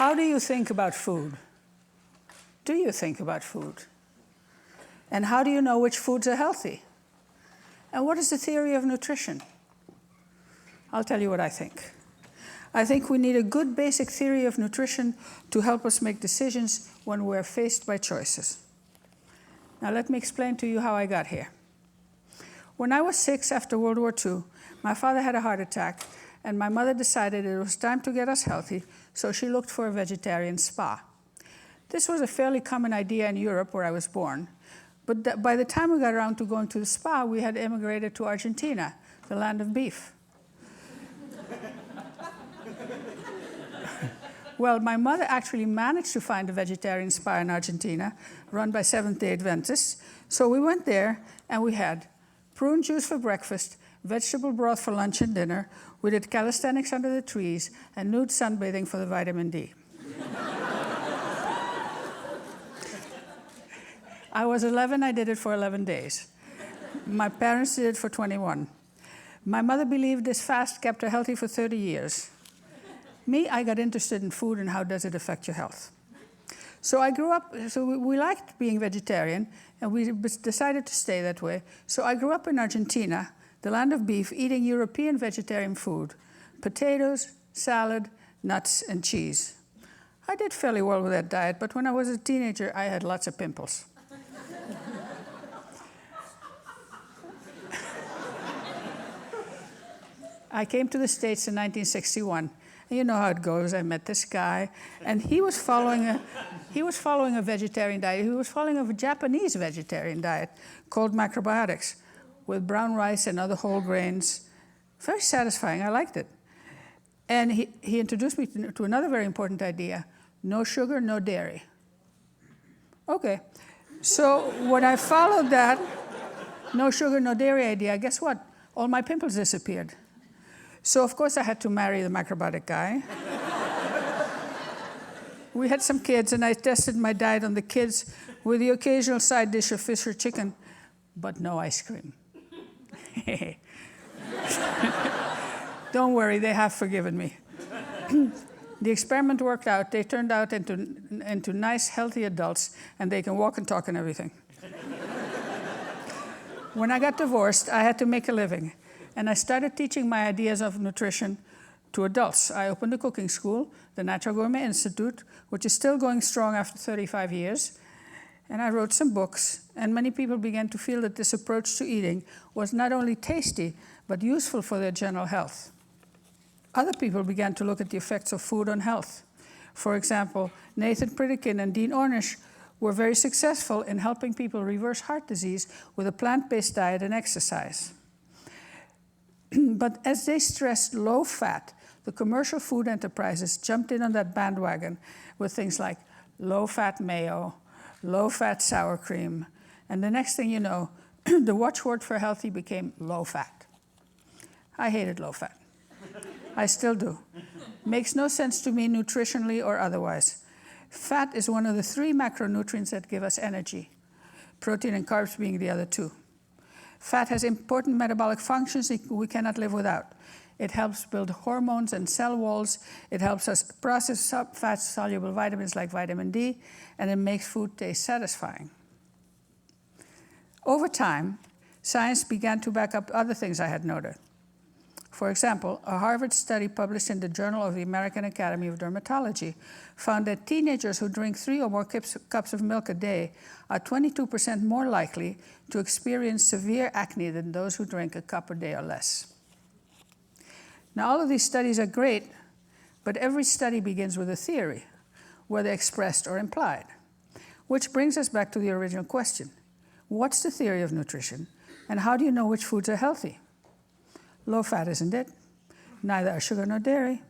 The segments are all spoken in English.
how do you think about food? Do you think about food? And how do you know which foods are healthy? And what is the theory of nutrition? I'll tell you what I think. I think we need a good basic theory of nutrition to help us make decisions when we're faced by choices. Now let me explain to you how I got here. When I was 6 after World War II, my father had a heart attack, and my mother decided it was time to get us healthy, so she looked for a vegetarian spa. This was a fairly common idea in Europe, where I was born. But by the time we got around to going to the spa, we had immigrated to Argentina, the land of beef. Well, my mother actually managed to find a vegetarian spa in Argentina, run by Seventh-day Adventists. So we went there, and we had prune juice for breakfast, vegetable broth for lunch and dinner. We did calisthenics under the trees, and nude sunbathing for the vitamin D. I was 11, I did it for 11 days. My parents did it for 21. My mother believed this fast kept her healthy for 30 years. Me, I got interested in food and how does it affect your health. So I grew up, we liked being vegetarian, and we decided to stay that way. So I grew up in Argentina, the land of beef, eating European vegetarian food: potatoes, salad, nuts, and cheese. I did fairly well with that diet, but when I was a teenager, I had lots of pimples. I came to the States in 1961. And you know how it goes. I met this guy, and he was following a vegetarian diet. He was following a Japanese vegetarian diet called macrobiotics, with brown rice and other whole grains. Very satisfying. I liked it. And he introduced me to another very important idea: no sugar, no dairy. Okay. So when I followed that no sugar, no dairy idea, guess what? All my pimples disappeared. So of course I had to marry the macrobiotic guy. We had some kids, and I tested my diet on the kids with the occasional side dish of fish or chicken, but no ice cream. Don't worry, they have forgiven me. The experiment worked out. They turned out into nice, healthy adults, and they can walk and talk and everything. When I got divorced, I had to make a living, and I started teaching my ideas of nutrition to adults. I opened a cooking school, the Natural Gourmet Institute, which is still going strong after 35 years. And I wrote some books, and many people began to feel that this approach to eating was not only tasty, but useful for their general health. Other people began to look at the effects of food on health. For example, Nathan Pritikin and Dean Ornish were very successful in helping people reverse heart disease with a plant-based diet and exercise. But as they stressed low fat, the commercial food enterprises jumped in on that bandwagon with things like low-fat mayo, low-fat sour cream, and the next thing you know, the watchword for healthy became low-fat. I hated low-fat. I still do. Makes no sense to me nutritionally or otherwise. Fat is one of the 3 macronutrients that give us energy, protein and carbs being the other 2. Fat has important metabolic functions we cannot live without. It helps build hormones and cell walls. It helps us process fat-soluble vitamins like vitamin D, and it makes food taste satisfying. Over time, science began to back up other things I had noted. For example, a Harvard study published in the Journal of the American Academy of Dermatology found that teenagers who drink 3 or more cups of milk a day are 22% more likely to experience severe acne than those who drink a cup a day or less. Now, all of these studies are great, but every study begins with a theory, whether expressed or implied. Which brings us back to the original question. What's the theory of nutrition, and how do you know which foods are healthy? Low fat, isn't it? Neither are sugar nor dairy.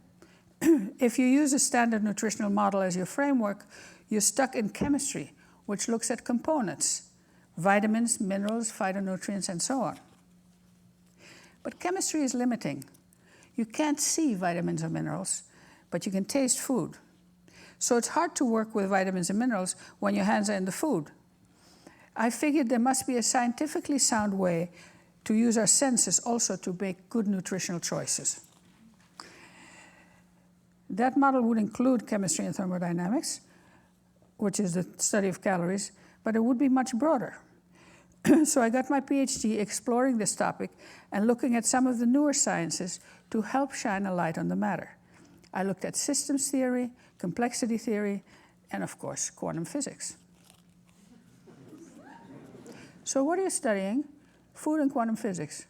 If you use a standard nutritional model as your framework, you're stuck in chemistry, which looks at components, vitamins, minerals, phytonutrients, and so on. But chemistry is limiting. You can't see vitamins or minerals, but you can taste food. So it's hard to work with vitamins and minerals when your hands are in the food. I figured there must be a scientifically sound way to use our senses also to make good nutritional choices. That model would include chemistry and thermodynamics, which is the study of calories, but it would be much broader. So I got my PhD exploring this topic and looking at some of the newer sciences to help shine a light on the matter. I looked at systems theory, complexity theory, and of course, quantum physics. So what are you studying? Food and quantum physics.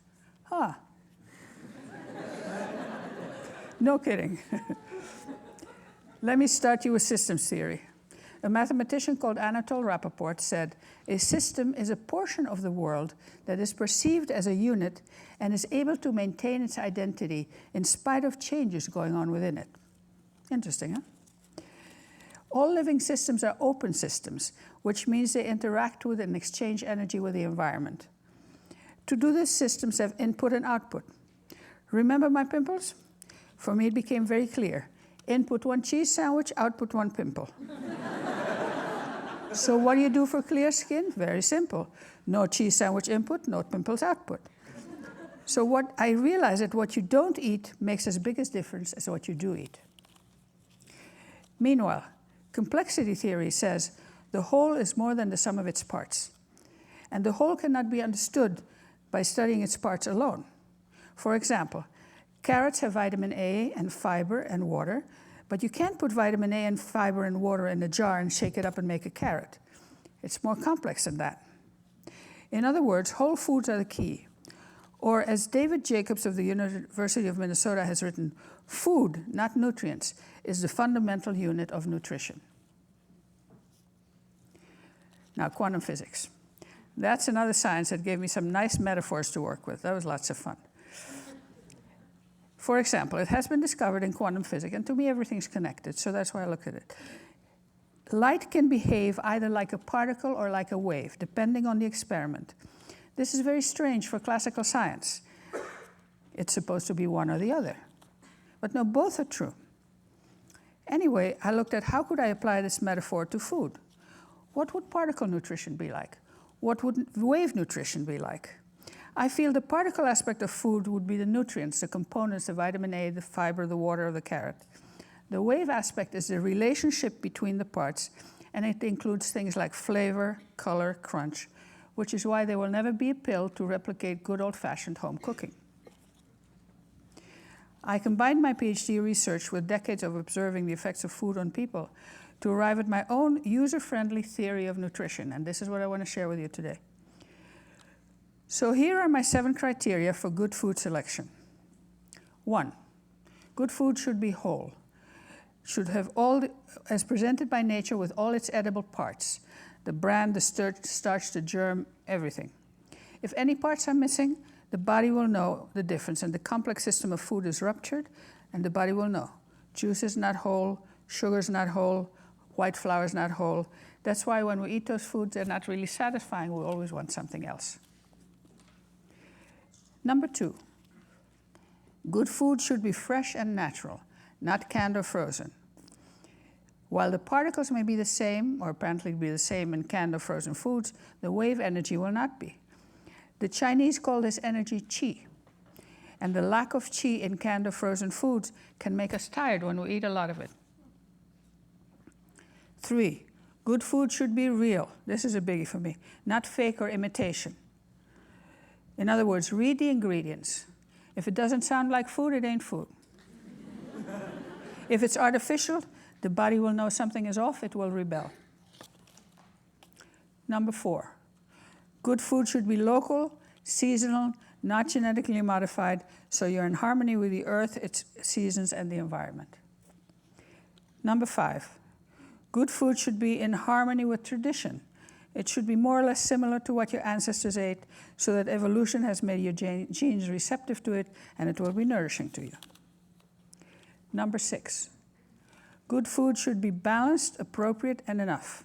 No kidding. Let me start you with systems theory. A mathematician called Anatole Rappaport said, "A system is a portion of the world that is perceived as a unit and is able to maintain its identity in spite of changes going on within it." Interesting, huh? All living systems are open systems, which means they interact with and exchange energy with the environment. To do this, systems have input and output. Remember my pimples? For me, it became very clear. Input 1 cheese sandwich, output 1 pimple. So what do you do for clear skin? Very simple. No cheese sandwich input, no pimples output. So what I realized that what you don't eat makes as big a difference as what you do eat. Meanwhile, complexity theory says the whole is more than the sum of its parts. And the whole cannot be understood by studying its parts alone. For example, carrots have vitamin A and fiber and water, but you can't put vitamin A and fiber and water in a jar and shake it up and make a carrot. It's more complex than that. In other words, whole foods are the key. Or as David Jacobs of the University of Minnesota has written, food, not nutrients, is the fundamental unit of nutrition. Now, quantum physics. That's another science that gave me some nice metaphors to work with. That was lots of fun. For example, it has been discovered in quantum physics, and to me everything's connected, so that's why I look at it. Light can behave either like a particle or like a wave, depending on the experiment. This is very strange for classical science. It's supposed to be one or the other. But no, both are true. Anyway, I looked at how could I apply this metaphor to food? What would particle nutrition be like? What would wave nutrition be like? I feel the particle aspect of food would be the nutrients, the components, the vitamin A, the fiber, the water of the carrot. The wave aspect is the relationship between the parts, and it includes things like flavor, color, crunch, which is why there will never be a pill to replicate good old-fashioned home cooking. I combined my PhD research with decades of observing the effects of food on people to arrive at my own user-friendly theory of nutrition, and this is what I want to share with you today. So here are my 7 criteria for good food selection. 1, good food should be whole, should have as presented by nature with all its edible parts, the bran, the starch, the germ, everything. If any parts are missing, the body will know the difference, and the complex system of food is ruptured, and the body will know. Juice is not whole, sugar is not whole, white flour is not whole. That's why when we eat those foods, they're not really satisfying. We always want something else. Number 2, good food should be fresh and natural, not canned or frozen. While the particles may be the same, or apparently be the same in canned or frozen foods, the wave energy will not be. The Chinese call this energy qi, and the lack of qi in canned or frozen foods can make us tired when we eat a lot of it. 3, good food should be real. This is a biggie for me, not fake or imitation. In other words, read the ingredients. If it doesn't sound like food, it ain't food. If it's artificial, the body will know something is off, it will rebel. Number 4, good food should be local, seasonal, not genetically modified, so you're in harmony with the earth, its seasons, and the environment. Number 5, good food should be in harmony with tradition. It should be more or less similar to what your ancestors ate, so that evolution has made your genes receptive to it, and it will be nourishing to you. Number 6, good food should be balanced, appropriate, and enough.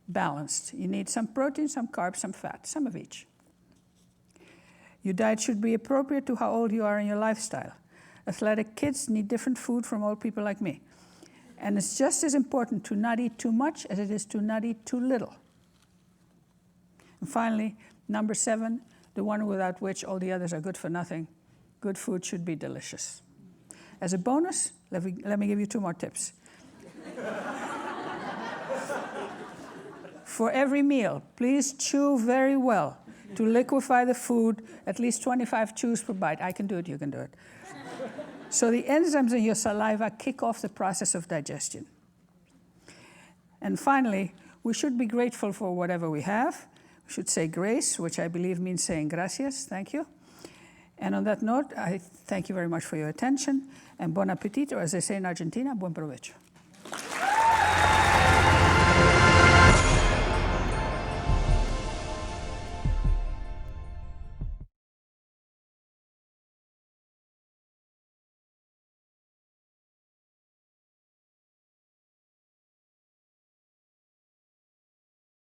Balanced. You need some protein, some carbs, some fat, some of each. Your diet should be appropriate to how old you are in your lifestyle. Athletic kids need different food from old people like me. And it's just as important to not eat too much as it is to not eat too little. And finally, number 7, the one without which all the others are good for nothing, good food should be delicious. As a bonus, Let me give you 2 more tips. For every meal, please chew very well to liquefy the food, at least 25 chews per bite. I can do it, you can do it. So the enzymes in your saliva kick off the process of digestion. And finally, we should be grateful for whatever we have. We should say grace, which I believe means saying gracias, thank you. And on that note, I thank you very much for your attention, and bon appetit, or as they say in Argentina, buen provecho.